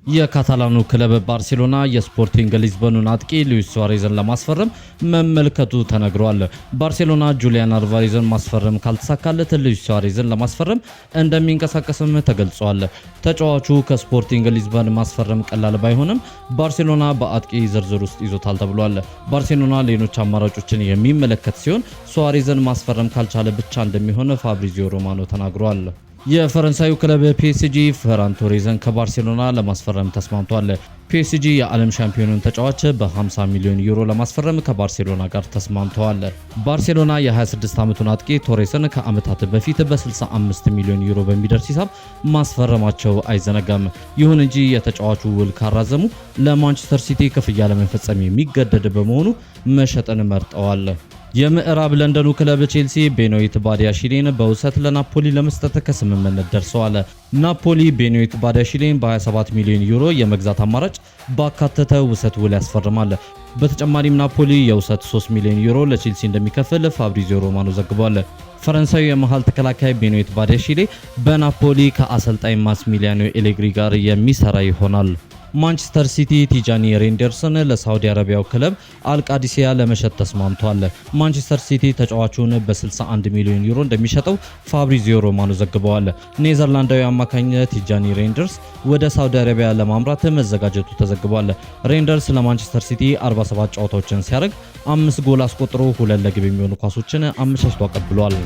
የካታላኑ ክለብ ባርሴሎና የስፖርቲንግ ሊዝበኑን አጥቂ ሉዊስ ሱዋሬዝን ለማስፈረም መመልከቱ ተነግሯል። ባርሴሎና ጁሊያን አልቫሬዝን ማስፈረም ካልተሳካለት ሉዊስ ሱዋሬዝን ለማስፈረም እንደሚንቀሳቀስም ተገልጿል። ተጫዋቹ ከስፖርቲንግ ሊዝበን ማስፈረም ቀላል ባይሆንም ባርሴሎና በአጥቂ ዝርዝር ውስጥ ይዞታል ተብሏል። ባርሴሎና ሌሎች አማራጮችን የሚመለከት ሲሆን ሱዋሬዝን ማስፈረም ካልቻለ ብቻ እንደሚሆን ፋብሪዚዮ ሮማኖ ተናግሯል። የፈረንሳዩ ክለብ ፒኤስጂ ፈራን ቶሬዝን ከባርሴሎና ለማስፈረም ተስማምቷል። ፒኤስጂ የዓለም ሻምፒዮኑን ተጫዋች በ50 ሚሊዮን ዩሮ ለማስፈረም ከባርሴሎና ጋር ተስማምተዋል። ባርሴሎና የ26 ዓመቱን አጥቂ ቶሬስን ከዓመታት በፊት በ65 ሚሊዮን ዩሮ በሚደርስ ሂሳብ ማስፈረማቸው አይዘነጋም። ይሁን እንጂ የተጫዋቹ ውል ካራዘሙ ለማንቸስተር ሲቲ ክፍያ ለመፈጸም የሚገደድ በመሆኑ መሸጥን መርጠዋል። የምዕራብ ለንደኑ ክለብ ቼልሲ ቤኖይት ባዲያሺሊን በውሰት ለናፖሊ ለመስጠት ከስምምነት ደርሰዋል። ናፖሊ ቤኖይት ባዲያሺሊን በ27 ሚሊዮን ዩሮ የመግዛት አማራጭ ባካተተ ውሰት ውል ያስፈርማል። በተጨማሪም ናፖሊ የውሰት 3 ሚሊዮን ዩሮ ለቼልሲ እንደሚከፍል ፋብሪዚዮ ሮማኖ ዘግቧል። ፈረንሳዊ የመሃል ተከላካይ ቤኖይት ባዲያሺሊ በናፖሊ ከአሰልጣኝ ማስሚሊያኖ ኤሌግሪ ጋር የሚሰራ ይሆናል። ማንቸስተር ሲቲ ቲጃኒ ሬንደርስን ለሳውዲ አረቢያው ክለብ አልቃዲሲያ ለመሸጥ ተስማምቷል። ማንቸስተር ሲቲ ተጫዋቹን በ61 ሚሊዮን ዩሮ እንደሚሸጠው ፋብሪዚዮ ሮማኖ ዘግበዋል። ኔዘርላንዳዊ አማካኝ ቲጃኒ ሬንደርስ ወደ ሳውዲ አረቢያ ለማምራት መዘጋጀቱ ተዘግቧል። ሬንደርስ ለማንቸስተር ሲቲ 47 ጨዋታዎችን ሲያደርግ 5 ጎል አስቆጥሮ 2 ለግብ የሚሆኑ ኳሶችን አመቻችቶ አቀብሏል።